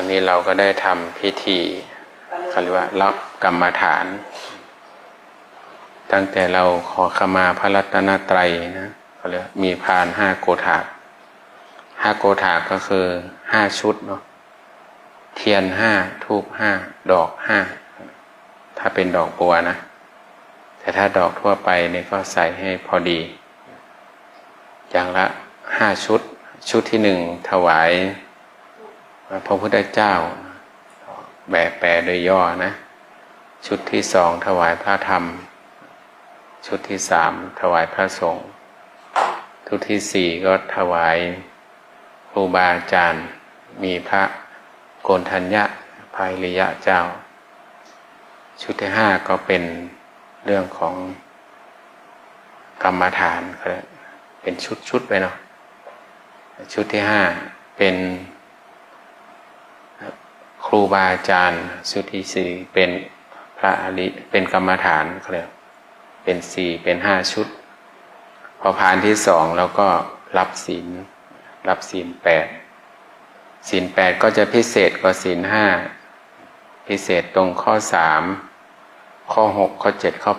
อนนี้เราก็ได้ทำพิธีเขาเรียกว่ารับกรรมฐานตั้งแต่เราขอขมาพระรัตนตรัยนะเขาเรียกมีพาน5 โกฏาก5 โกฏากก็คือ5 ชุดเนาะเทียน5 ธูป5 ดอก5ถ้าเป็นดอกบัวนะแต่ถ้าดอกทั่วไปเนี่ยก็ใส่ให้พอดีอย่างละ5 ชุดชุดที่1ถวายพระพุทธเจ้าแบบแปลโดยย่อนะชุดที่2ถวายพระธรรมชุดที่3ถวายพระสงฆ์ชุดที่4ก็ถวายครูบาอาจารย์มีพระโกณฑัญญะภายริยะเจ้าชุดที่5ก็เป็นเรื่องของกรรมฐานเป็นชุดไปเนาะชุดที่5เป็นครูบาอาจารย์ชุดที่4เป็นพระอริเป็นกรรมฐานเป็น4เป็น5 ชุดพอผ่านที่2แล้วก็รับศีล8ศีล8ก็จะพิเศษกว่าศีล5พิเศษตรงข้อ3ข้อ6ข้อ7ข้อ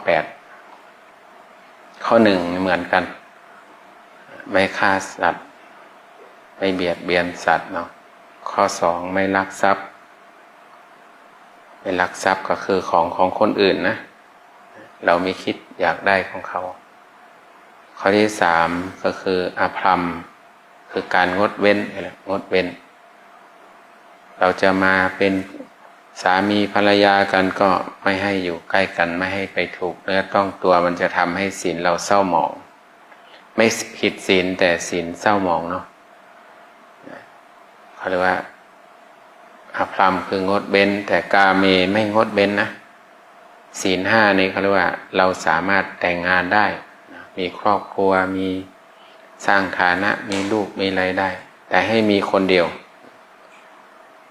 8ข้อ1เหมือนกันไม่ฆ่าสัตว์ไม่เบียดเบียนสัตว์เนาะข้อ2ไม่ลักทรัพย์ไม่ลักทรัพย์ก็คือของคนอื่นนะเราไม่คิดอยากได้ของเขาข้อที่3ก็คืออภรรมคือการงดเว้นเราจะมาเป็นสามีภรรยากันก็ไม่ให้อยู่ใกล้กันไม่ให้ไปถูกเนื้อต้องตัวมันจะทำให้ศีลเราเศร้าหมองไม่ผิดศีลแต่ศีลเศร้าหมองเนาะเขาเรียกว่าอภรรมคืองดเว้นแต่กาเมไม่งดเว้นนะศีล5นี่เขาเรียกว่าเราสามารถแต่งงานได้มีครอบครัวมีสร้างฐานะมีลูกมีอะไรได้แต่ให้มีคนเดียว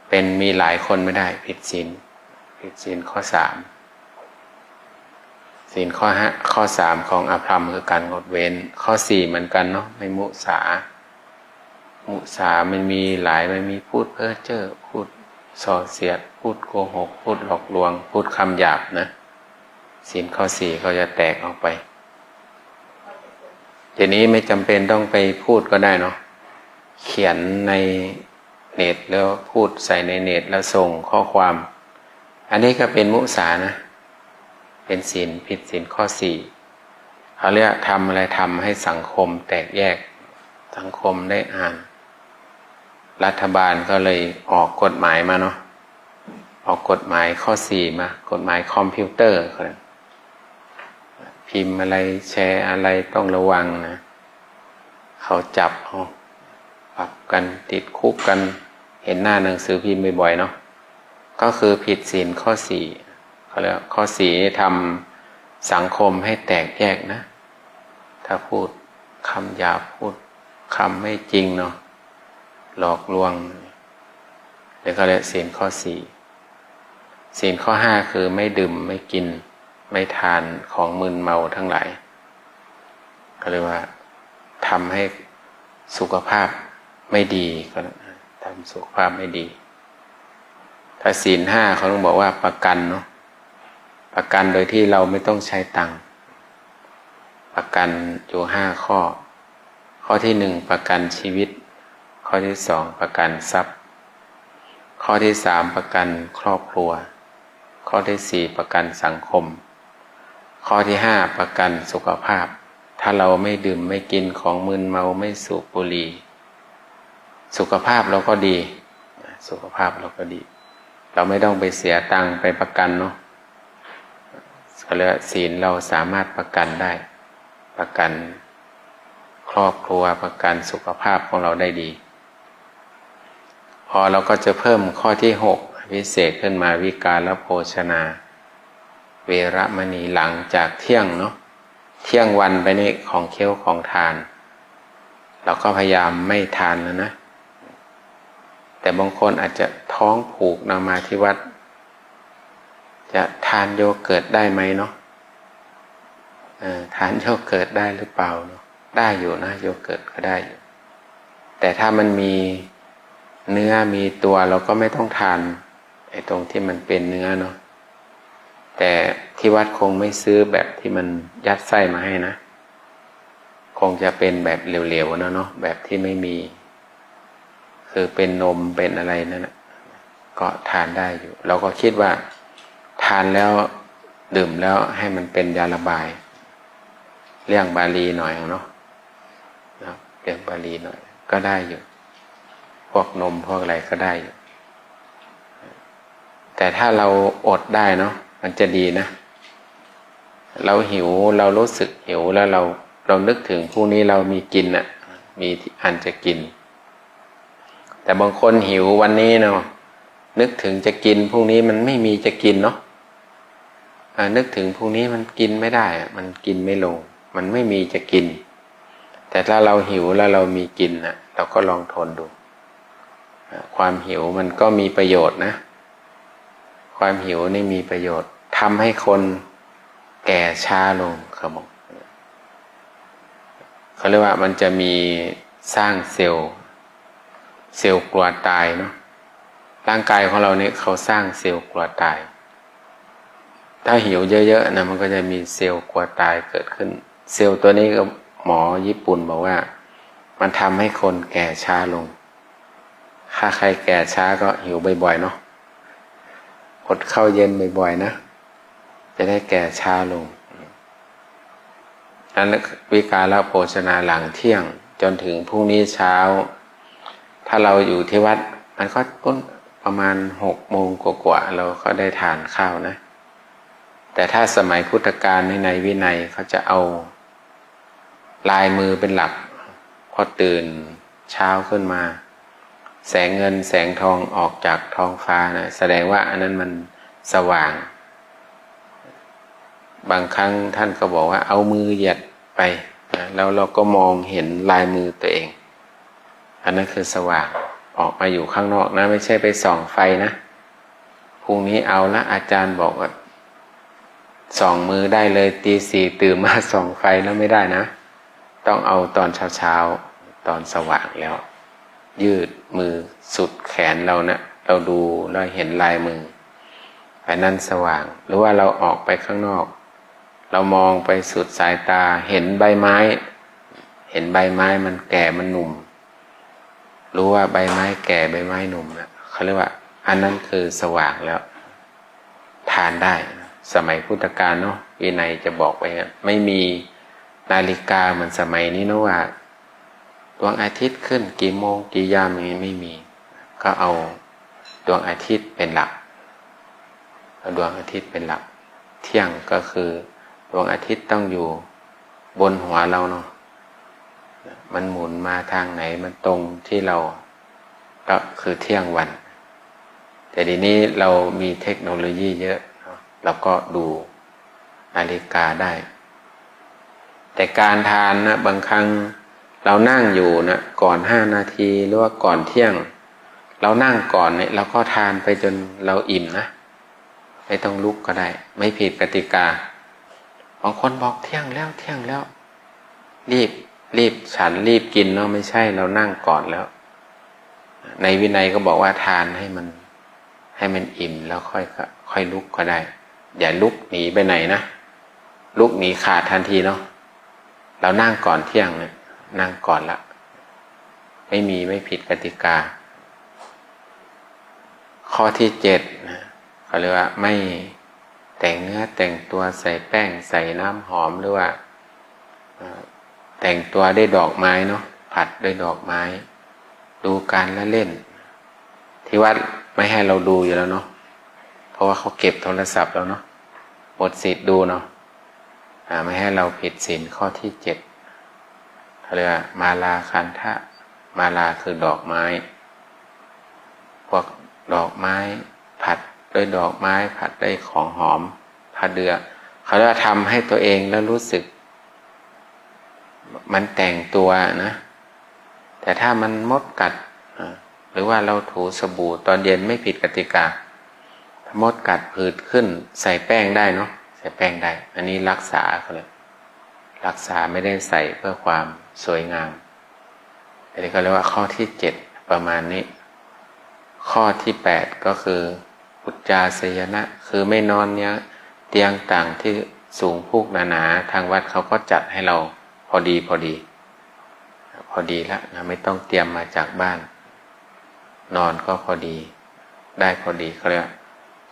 เป็นมีหลายคนไม่ได้ผิดศีลข้อ3ศีลข้อ3ของอภรรมคือการงดเว้นข้อ4เหมือนกันเนาะไม่มุสามันมีหลายมันมีพูดเพ้อเจ้อพูดส่อเสียดพูดโกหกพูดหลอกลวงพูดคำหยาบนะศีลข้อ4ก็จะแตกออกไปทีนี้ไม่จำเป็นต้องไปพูดก็ได้เนาะเขียนในเน็ตแล้วพูดใส่ในเน็ตแล้วส่งข้อความอันนี้ก็เป็นมุสานะเป็นศีลผิดศีลข้อ4เขาเรียกทำอะไรทำให้สังคมแตกแยกสังคมได้อ่านรัฐบาลก็เลยออกกฎหมายมาเนาะออกกฎหมายข้อ4มากฎหมายคอมพิวเตอร์พิมพ์อะไรแชร์อะไรต้องระวังนะเขาจับปรับกันติดคุกกันเห็นหน้าหนังสือพิมพ์บ่อยๆเนาะก็คือผิดศีลข้อ4เขาเรียกข้อ4นี่ทำสังคมให้แตกแยกนะถ้าพูดคำหยาบพูดคำไม่จริงเนาะหลอกลวงเดี๋ยวก็เรียกศีลข้อ4ศีลข้อ5คือไม่ดื่มไม่กินไม่ทานของมึนเมาทั้งหลายก็เรียกว่าทำให้สุขภาพไม่ดีก็ทำสุขภาพไม่ดีถ้าศีล5เขาต้องบอกว่าประกันเนาะประกันโดยที่เราไม่ต้องใช้ตังค์ประกันอยู่5 ข้อข้อที่1ประกันชีวิตข้อที่2ประกันทรัพย์ข้อที่3ประกันครอบครัวข้อที่4ประกันสังคมข้อที่5ประกันสุขภาพถ้าเราไม่ดื่มไม่กินของมึนเมาไม่สูบบุหรี่สุขภาพเราก็ดีเราไม่ต้องไปเสียตังค์ไปประกันเนาะก็เลยศีลเราสามารถประกันได้ประกันครอบครัวประกันสุขภาพของเราได้ดีพอเราก็จะเพิ่มข้อที่6พิเศษขึ้นมาวิกาลโภชนาเวรมณีหลังจากเที่ยงเนาะเที่ยงวันไปนี่ของเคี้ยวของทานเราก็พยายามไม่ทานนะแต่บางคนอาจจะท้องผูกนำมาที่วัดจะทานโยเกิร์ตได้ไหมเนาะทานโยเกิร์ตได้หรือเปล่าเนาะได้อยู่นะโยเกิร์ตก็ได้อยู่แต่ถ้ามันมี เนื้อมีตัวเราก็ไม่ต้องทานไอ้ตรงที่มันเป็นเนื้อเนาะแต่ที่วัดคงไม่ซื้อแบบที่มันยัดไส้มาให้นะคงจะเป็นแบบเหลวๆเนาะแบบที่ไม่มีคือเป็นนมเป็นอะไรนั่นนะก็ทานได้อยู่เราก็คิดว่าทานแล้วดื่มแล้วให้มันเป็นยาระบายเรื่องบาลีหน่อยเนาะเรื่องบาลีหน่อยก็ได้อยู่พวกนมพวกอะไรก็ได้อยู่แต่ถ้าเราอดได้เนาะมันจะดีนะเราหิวเรารู้สึกหิวแล้วเรานึกถึงพรุ่งนี้เรามีกินอ่ะมีอันจะกินแต่บางคนหิววันนี้เนาะนึกถึงจะกินพรุ่งนี้มันไม่มีจะกินเนาะนึกถึงพรุ่งนี้มันกินไม่ได้มันกินไม่ลงมันไม่มีจะกินแต่ถ้าเราหิวแล้วเรามีกินน่ะเราก็ลองทนดูความหิวมันก็มีประโยชน์นะความหิวนี่มีประโยชน์ทำให้คนแก่ช้าลงเขาบอกเขาเรียกว่ามันจะมีสร้างเซลล์กลัวตายเนาะร่างกายของเราเนี่ยเขาสร้างเซลล์กลัวตายถ้าหิวเยอะๆนะมันก็จะมีเซลล์กลัวตายเกิดขึ้นเซลล์ตัวนี้ก็หมอญี่ปุ่นบอกว่ามันทำให้คนแก่ช้าลงถ้าใครแก่ช้าก็หิวบ่อยๆเนาะอดข้าวเย็นบ่อยๆนะจะได้แก่ช้าลงอันนั้นวิกาลโภชนาหลังเที่ยงจนถึงพรุ่งนี้เช้าถ้าเราอยู่ที่วัดมันก็ต้นประมาณ6 โมงกว่าๆเราก็ได้ทานข้าวนะแต่ถ้าสมัยพุทธกาลในวินัยเขาจะเอาลายมือเป็นหลักพอตื่นเช้าขึ้นมาแสงเงินแสงทองออกจากท้องฟ้านะแสดงว่าอันนั้นมันสว่างบางครั้งท่านก็บอกว่าเอามือเหยียดไปนะแล้วเราก็มองเห็นลายมือตัวเองอันนั้นคือสว่างออกมาอยู่ข้างนอกนะไม่ใช่ไปส่องไฟนะพรุ่งนี้เอาละอาจารย์บอกว่าส่องมือได้เลยตี 4ตื่นมาส่องไฟแล้วไม่ได้นะต้องเอาตอนเช้าตอนสว่างแล้วยืดมือสุดแขนเรานะเราดูเราเห็นลายมืออันนั้นสว่างหรือว่าเราออกไปข้างนอกเรามองไปสุดสายตาเห็นใบไม้มันแก่มันหนุ่มรู้ว่าใบไม้แก่ใบไม้หนุ่มนะเขาเรียกว่าอันนั้นคือสว่างแล้วทานได้สมัยพุทธกาลเนาะวินัยจะบอกไว้งั้นไม่มีนาฬิกาเหมือนสมัยนี้นะว่าดวงอาทิตย์ขึ้นกี่โมงกี่ยามอย่างนี้ไม่มีก็เอาดวงอาทิตย์เป็นหลักดวงอาทิตย์เป็นหลักเที่ยงก็คือดวงอาทิตย์ต้องอยู่บนหัวเราเนาะมันหมุนมาทางไหนมันตรงที่เราก็คือเที่ยงวันแต่ทีนี้เรามีเทคโนโลยีเยอะเราก็ดูนาฬิกาได้แต่การทานนะบางครั้งเรานั่งอยู่นะก่อน5 นาทีหรือว่าก่อนเที่ยงเรานั่งก่อนเนี่ยเราก็ทานไปจนเราอิ่มนะไม่ต้องลุกก็ได้ไม่ผิดกติกาบางคนบอกเที่ยงแล้วรีบฉันรีบกินเนาะไม่ใช่เรานั่งก่อนแล้วในวินัยก็บอกว่าทานให้มันอิ่มแล้วค่อยลุกก็ได้อย่าลุกหนีไปไหนนะลุกหนีขาดทันทีเนาะเรานั่งก่อนเที่ยงเนี่ยนั่งก่อนละไม่ผิดกติกาข้อที่7นะเขาเรียกว่าไม่แต่งเนื้อแต่งตัวใส่แป้งใส่น้ำหอมหรือว่าแต่งตัวด้วยดอกไม้เนาะผัดด้วยดอกไม้ดูการละเล่นที่วัดไม่ให้เราดูอยู่แล้วเนาะเพราะว่าเขาเก็บโทรศัพท์แล้วเนาะหมดสิทธิ์ดูเนาะไม่ให้เราผิดศีลข้อที่7เขาเรียกว่ามาลาคันทะมาลาคือดอกไม้พวกดอกไม้ผัดด้วยดอกไม้ผัดด้วยของหอมผัดเดือเขาจะทำให้ตัวเองแล้วรู้สึกมันแต่งตัวนะแต่ถ้ามันมดกัดหรือว่าเราถูสบู่ตอนเย็นไม่ผิดกติกามดกัดผื่นขึ้นใส่แป้งได้เนาะใส่แป้งได้อันนี้รักษาเขาเลยรักษาไม่ได้ใส่เพื่อความสวยงามอันนี้ก็เรียกว่าข้อที่7ประมาณนี้ ข้อที่8ก็คืออุจจาสยนะคือไม่นอนเนี้ยเตียงต่างที่สูงพุกหนาๆทางวัดเขาก็จัดให้เราพอดีแล้วนะไม่ต้องเตรียมมาจากบ้านนอนก็พอดีได้พอดีเขาเรียก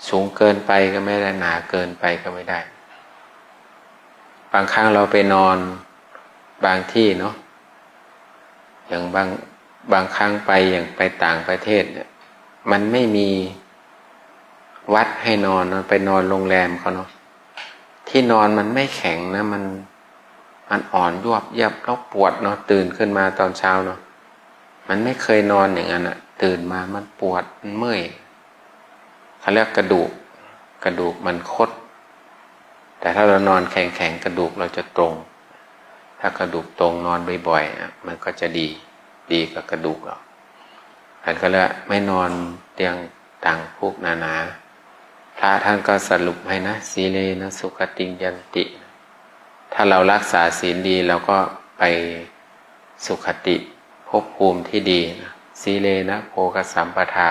สูงเกินไปก็ไม่ได้หนาเกินไปก็ไม่ได้บางครั้งเราไปนอนบางที่เนาะอย่างบางครั้งไปอย่างไปต่างประเทศเนี่ยมันไม่มีวัดให้นอนไปนอนโรงแรมเขาเนาะที่นอนมันไม่แข็งนะมันอ่อนยวบเยียบแล้วปวดเนาะตื่นขึ้นมาตอนเช้าเนาะมันไม่เคยนอนอย่างนั้นอ่ะตื่นมามันปวดมันเมื่อยเขาเรียกกระดูกมันคดแต่ถ้าเรานอนแข็งกระดูกเราจะตรงถ้ากระดูกตรงนอนบ่อยๆมันก็จะดีกับกระดูกเราท่านก็เลยไม่นอนเตียงต่างพุกหนาๆพระท่านก็สรุปให้นะสีเลนะสุขติงยันติถ้าเรารักษาศีลดีเราก็ไปสุขติภพภูมิที่ดีนะสีเลนะโภคสัมปทา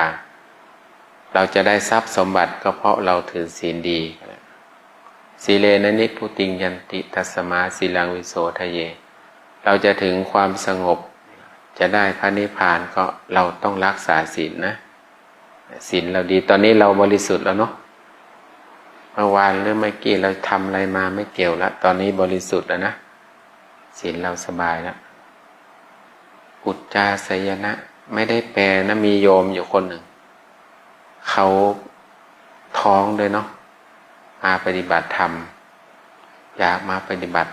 เราจะได้ทรัพย์สมบัติก็เพราะเราถือศีลดีสีเลนะนิพพุติงยันติตัสสมาสีลังวิโสทะเยเราจะถึงความสงบจะได้พระนิพพานก็เราต้องรักษาศีลนะศีลเราดีตอนนี้เราบริสุทธิ์แล้วเนาะเมื่อวานหรือเมื่อกี้เราทำอะไรมาไม่เกี่ยวแล้วตอนนี้บริสุทธิ์แล้วนะศีลเราสบายแล้วอุจจาสยนะไม่ได้แปลนะมีโยมอยู่คนหนึ่งเขาท้องเลยเนาะมาปฏิบัติธรรมอยากมาปฏิบัติ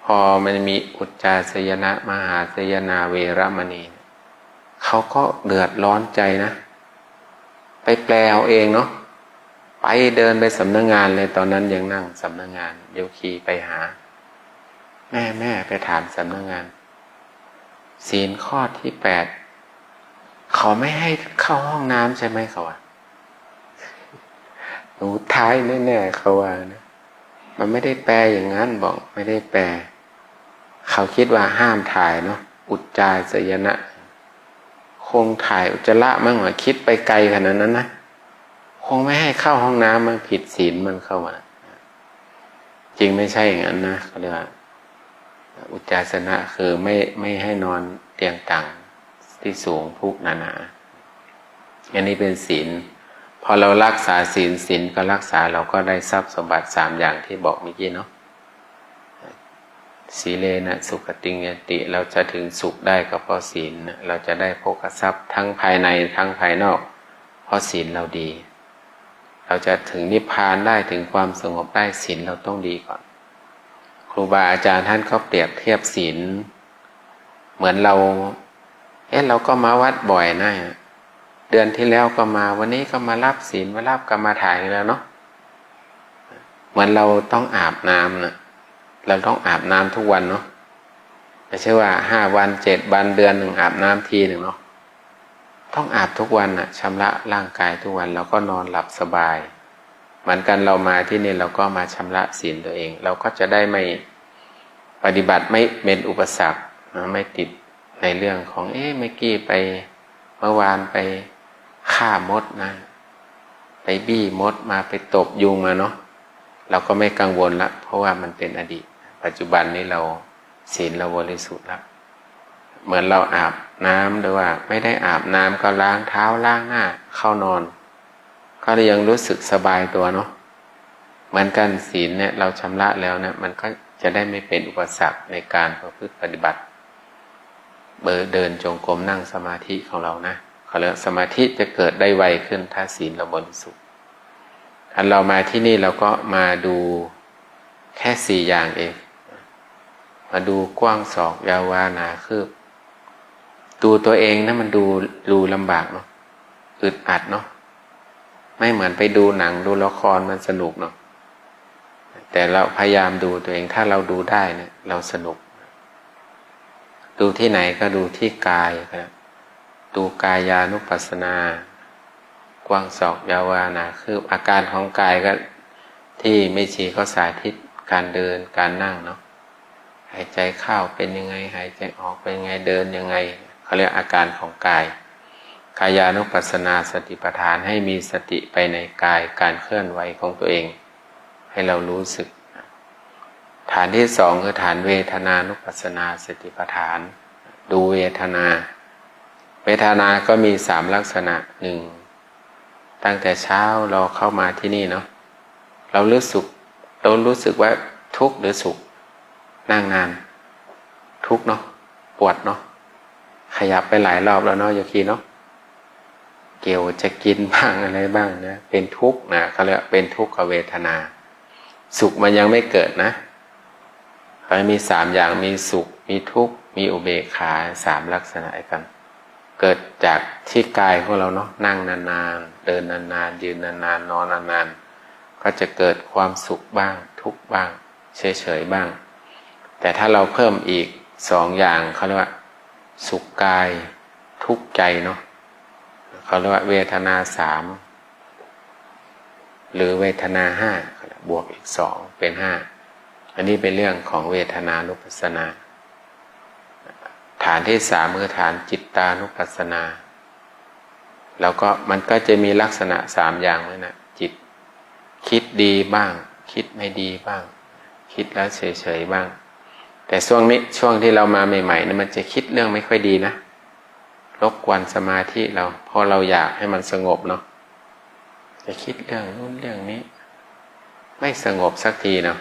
พอมันมีอุจจาสยนะมหาสยนาเวรมณีเขาก็เดือดร้อนใจนะไปแปลเอาเองเนาะไปเดินไปสำนักงานเลยตอนนั้นยังนั่งสำนักงานโยคีไปหาแม่ไปถามสำนักงานศีลข้อที่8เขาไม่ให้เข้าห้องน้ำใช่ไหมเขาว่าหนูท้ายแน่ๆเขาว่านะมันไม่ได้แปลอย่างนั้นบอกไม่ได้แปลเขาคิดว่าห้ามถ่ายเนาะอุจจาสยนะคงถ่ายอุจจาระมั่งว่าคิดไปไกลขนาดนั้นนะคงไม่ให้เข้าห้องน้ำมันผิดศีลมันเข้ามาจริงไม่ใช่อย่างนั้นนะเขาเรียกว่าอุจจาสนะคือไม่ให้นอนเตียงต่างที่สูงพุกหนาๆอันนี้เป็นศีลพอเรารักษาศีลก็รักษาเราก็ได้ทรัพย์สมบัติ3อย่างที่บอกเมื่อกี้เนาะสีเลนะสุขติงยันติเราจะถึงสุขได้ก็เพราะศีลเราจะได้โภคทรัพย์ทั้งภายในทั้งภายนอกเพราะศีลเราดีเราจะถึงนิพพานได้ถึงความสงบได้ศีลเราต้องดีก่อนครูบาอาจารย์ท่านก็เปรียบเทียบศีลเหมือนเราเราก็มาวัดบ่อยนะเดือนที่แล้วก็มาวันนี้ก็มารับศีลมารับกรรมฐานแล้วเนาะเหมือนเราต้องอาบน้ำนะเราต้องอาบน้ำทุกวันเนาะไม่ใช่ว่า5 วัน7 วันเดือนหนึ่งอาบน้ำทีหนึ่งเนาะต้องอาบทุกวันน่ะชำระร่างกายทุกวันเราก็นอนหลับสบายเหมือนกันเรามาที่นี่เราก็มาชำระศีลตัวเองเราก็จะได้ไม่ปฏิบัติไม่เป็นอุปสรรคนะไม่ติดในเรื่องของเมื่อกี้ไปเมื่อวานไปฆ่ามดนะไปบี้มดมาไปตบยุงมาเนาะเราก็ไม่กังวลละเพราะว่ามันเป็นอดีตปัจจุบันนี้เราศีลเราบริสุทธิ์แล้วเหมือนเราอาบน้ำหรือว่าไม่ได้อาบน้ำก็ล้างเท้าล้างหน้าเข้านอนก็ยังรู้สึกสบายตัวเนาะเหมือนกันศีลเนี่ยเราชำระแล้วนะมันก็จะได้ไม่เป็นอุปสรรคในการประพฤติปฏิบัติเดินจงกรมนั่งสมาธิของเรานะเขาเรียกสมาธิจะเกิดได้ไวขึ้นถ้าศีลเราบริสุทธิ์อันเรามาที่นี่เราก็มาดูแค่4 อย่างเองมาดูกว้างศอกยาววาหนาคืบดูตัวเองนะมันดูลำบากเนาะอึดอัดเนาะไม่เหมือนไปดูหนังดูละครมันสนุกเนาะแต่เราพยายามดูตัวเองถ้าเราดูได้เนี่ยเราสนุกดูที่ไหนก็ดูที่กายครับดูกายานุปัสสนากว้างศอกยาววาหนาคืบอาการของกายก็ที่ไม่ชีเขาสาธิตการเดินการนั่งเนาะหายใจเข้าเป็นยังไงหายใจออกเป็นยังไงเดินยังไงเขาเรียกอาการของกาย กายานุปัสสนาสติปัฏฐานให้มีสติไปในกายการเคลื่อนไหวของตัวเองให้เรารู้สึกฐานที่สองคือฐานเวทนานุปัสสนาสติปัฏฐานดูเวทนาเวทนาก็มีสามลักษณะหนึ่งตั้งแต่เช้าเราเข้ามาที่นี่เนาะเรารู้สึกว่าทุกข์หรือสุขนั่งนานทุกข์เนาะปวดเนาะขยับไปหลายรอบแล้วเนาะโยคีเนาะเกี่ยวจะกินบ้างอะไรบ้างนะเป็นทุกข์นะเขาเรียกเป็นทุกขเวทนาสุขมันยังไม่เกิดนะเขามีสามอย่างมีสุขมีทุกข์มีอุเบกขาสามลักษณะกันเกิดจากที่กายของเราเนาะนั่งนานๆเดินนานๆยืนนานๆนอนนานๆก็จะเกิดความสุขบ้างทุกข์บ้างเฉยๆบ้างแต่ถ้าเราเพิ่มอีกสองอย่างเขาเรียกว่าสุขกายทุกข์ใจเนาะเขาเรียกว่าเวทนาสามหรือเวทนาห้าบวกอีกสองเป็นห้าอันนี้เป็นเรื่องของเวทนานุปัสสนาฐานที่สามคือฐานจิตตานุปัสสนาแล้วก็มันก็จะมีลักษณะสามอย่างเลยนะจิตคิดดีบ้างคิดไม่ดีบ้างคิดแล้วเฉยๆบ้างแต่ช่วงที่เรามาใหม่ๆเนี่ยมันจะคิดเรื่องไม่ค่อยดีนะรบกวนสมาธิเราเพราะเราอยากให้มันสงบเนาะจะคิดเรื่องนู้นเรื่องนี้ไม่สงบสักทีเนาะ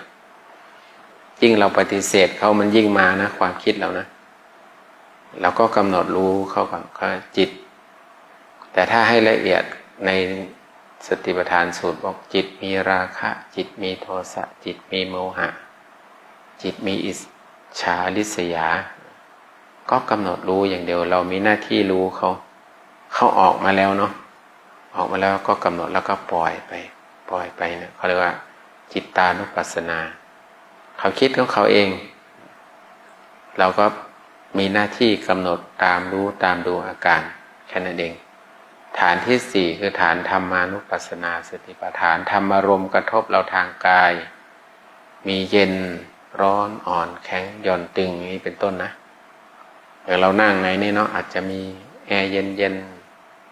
ยิ่งเราปฏิเสธเขามันยิ่งมานะความคิดเรานะเราก็กำหนดรู้เขาก่อนก็จิตแต่ถ้าให้ละเอียดในสติปัฏฐานสูตรบอกจิตมีราคะจิตมีโทสะจิตมีโมหะจิตมีอิจฉาริษยาก็กำหนดรู้อย่างเดียวเรามีหน้าที่รู้เขาออกมาแล้วเนาะออกมาแล้วก็กำหนดแล้วก็ปล่อยไปเนี่ยเขาเรียกว่าจิตตานุปัสสนาเขาคิดของเขาเองเราก็มีหน้าที่กำหนดตามรู้ตามดูอาการแค่นั้นเองฐานที่สี่คือฐานธรรมานุปัสสนาสติปัฏฐานธรรมารมณ์กระทบเราทางกายมีเย็นร้อนอ่อนแข็งหย่อนตึงนี้เป็นต้นนะเดี๋ยวเรานั่งในนี่เนาะอาจจะมีแอร์เย็น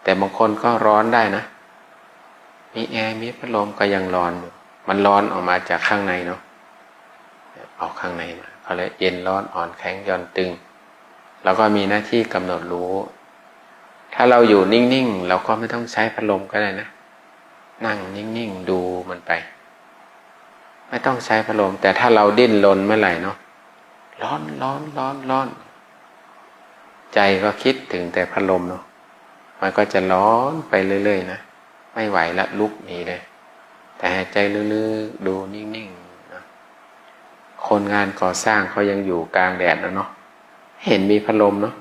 แต่บางคนก็ร้อนได้นะมีแอร์มีพัดลมก็ยังร้อนอยู่มันร้อนออกมาจากข้างในเนาะออกข้างในมาเขาเลยเย็นร้อนอ่อนแข็งหย่อนตึงเราก็มีหน้าที่กำหนดรู้ถ้าเราอยู่นิ่งๆเราก็ไม่ต้องใช้พัดลมก็ได้นะนั่งนิ่งๆดูมันไปไม่ต้องใช้พัดลมแต่ถ้าเราดิ้นรนเมื่อไหร่เนาะร้อนใจก็คิดถึงแต่พัดลมเนาะมันก็จะร้อนไปเรื่อยๆนะไม่ไหวละลุกหนีเลยแต่หายใจลึกๆดูนิ่งๆนะคนงานก่อสร้างเขายังอยู่กลางแดดนะเนาะเห็นมีพัดลมเนาะ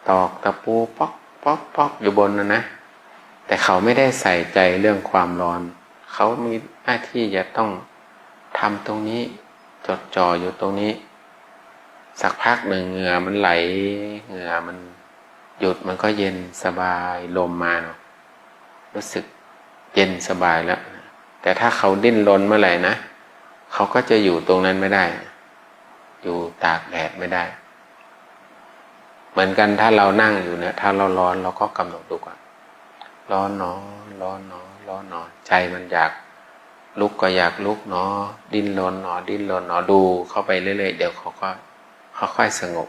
ตอกตะปูป๊อกอยู่บนนะแต่เขาไม่ได้ใส่ใจเรื่องความร้อนเขามีหน้าที่จะต้องทำตรงนี้จดจ่ออยู่ตรงนี้สักพักหนึ่งเหงื่อมันไหลเหงื่อมันหยุดมันก็เย็นสบายลมมาเนาะรู้สึกเย็นสบายแล้วแต่ถ้าเขาดิ้นรนเมื่อไหร่นะเขาก็จะอยู่ตรงนั้นไม่ได้อยู่ตากแดดไม่ได้เหมือนกันถ้าเรานั่งอยู่เนี่ยถ้าเราร้อนเราก็กำหนดดูก่อนร้อนหนอใจมันอยากลุกก็อยากลุกเนาะดิ้นรนเนาะดูเข้าไปเรื่อยๆเดี๋ยวเขาก็ค่อยๆสงบ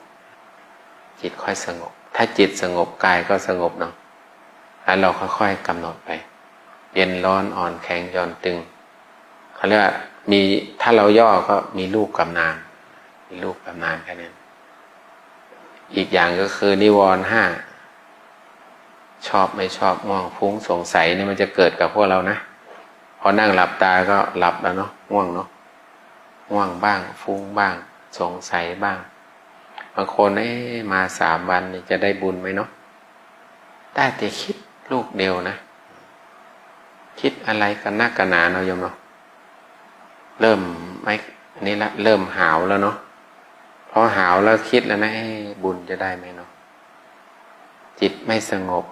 จิตค่อยสงบถ้าจิตสงบกายก็สงบเนาะแล้วเราค่อยๆกำหนดไปเย็นร้อนอ่อนแข็งหย่อนตึงเขาเรียกว่ามีถ้าเราย่อก็มีรูปกับนามแค่นั้นอีกอย่างก็คือนิวรณ์ห้าชอบไม่ชอบง่วงฟุ้งสงสัยนี่มันจะเกิดกับพวกเรานะพอนั่งหลับตาก็หลับแล้วเนาะง่วงเนาะง่วงบ้างฟุ้งบ้างสงสัยบ้างบางคนมา3 วันนี่จะได้บุญไหมเนาะได้แต่คิดลูกเดียวนะคิดอะไรกันนักกันหนาเนาะโยมเนาะเริ่มไม่นี่ละเริ่มหาวแล้วเนาะพอหาวแล้วคิดแล้วนะบุญจะได้ไหมเนาะจิตไม่สงบ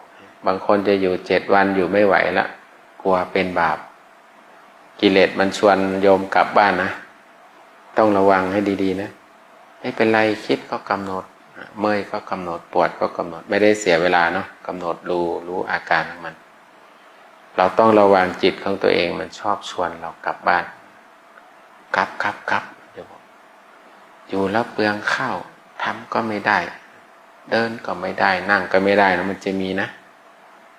บางคนจะอยู่7 วันอยู่ไม่ไหวละกลัวเป็นบาปกิเลสมันชวนโยมกลับบ้านนะต้องระวังให้ดีๆนะไม่เป็นไรคิดก็กำหนด เมื่อยก็กำหนดปวดก็กำหนดไม่ได้เสียเวลาเนาะกำหนดรู้อาการของมันเราต้องระวังจิตของตัวเองมันชอบชวนเรากลับบ้านกลับอยู่แล้วเปลืองข้าวทำก็ไม่ได้เดินก็ไม่ได้นั่งก็ไม่ได้นะมันจะมีนะ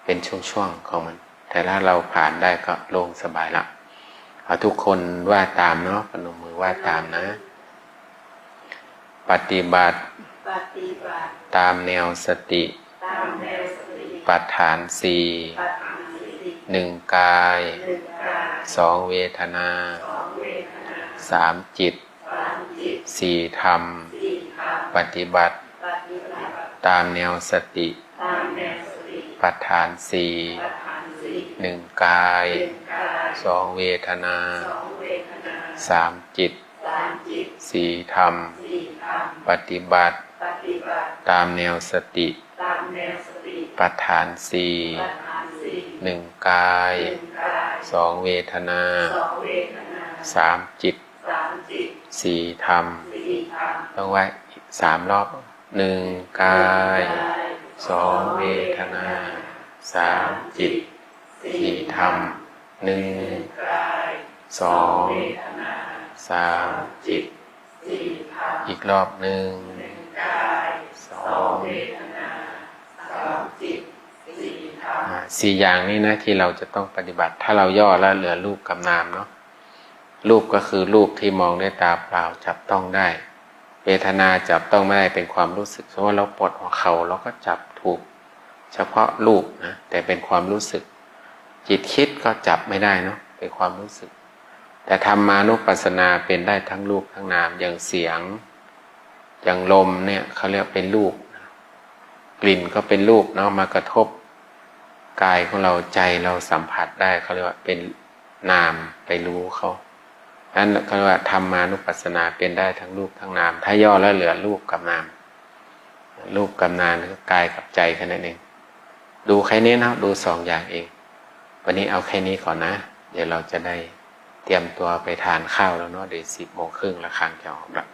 เป็นช่วงๆของมันแต่ถ้าเราผ่านได้ก็โล่งสบายละเอาทุกคนว่าตามเนาะพนมมือว่าตามนะปฏิบัติตามแนวสติปัฏฐานสี่หนึ่งกายสองเวทนาสามจิตสี่ธรรมปฏิบัติตามแนวสติปัฏฐานสี่หนึ่งกายสองเวทนาสามจิตสี่ธรรมปฏิบัติตามแนวสติปัฏฐานสี่หนึ่งกายสองเวทนาสามจิตสี่ธรรมต้องไว้3 รอบหนึ่งกายสองเวทนาสามจิตสี่ธรรมหนึ่งสองสามจิตอีกรอบหนึ่งสองสี่อย่างนี้นะที่เราจะต้องปฏิบัติถ้าเราย่อแล้วเหลือรูปกับนามเนาะรูปก็คือรูปที่มองด้วยตาเปล่าจับต้องได้เวทนาจับต้องไม่ได้เป็นความรู้สึกสมมติว่าเราปวดหัวเข่าเราก็จับถูกเฉพาะรูปนะแต่เป็นความรู้สึกจิตคิดก็จับไม่ได้เนาะเป็นความรู้สึกแต่ธรรมานุปัสสนาเป็นได้ทั้งรูปทั้งนามอย่างเสียงอย่างลมเนี่ยเขาเรียกเป็นรูปกลิ่นก็เป็นรูปเนาะมากระทบกายของเราใจเราสัมผัสได้เขาเรียกว่าเป็นนามไปรู้เขานั่นเขาเรียกว่าธรรมานุปัสสนาเป็นได้ทั้งรูปทั้งนามถ้าย่อแล้วเหลือรูปกับนามรูปกับนามคือกายกับใจแค่นั้นเองดูแค่นี้นะดู2 อย่างเองวันนี้เอาแค่นี้ก่อนนะเดี๋ยวเราจะได้เตรียมตัวไปทานข้าวแล้วเนาะเดี๋ยว10:30ระฆังจะออกแล้ว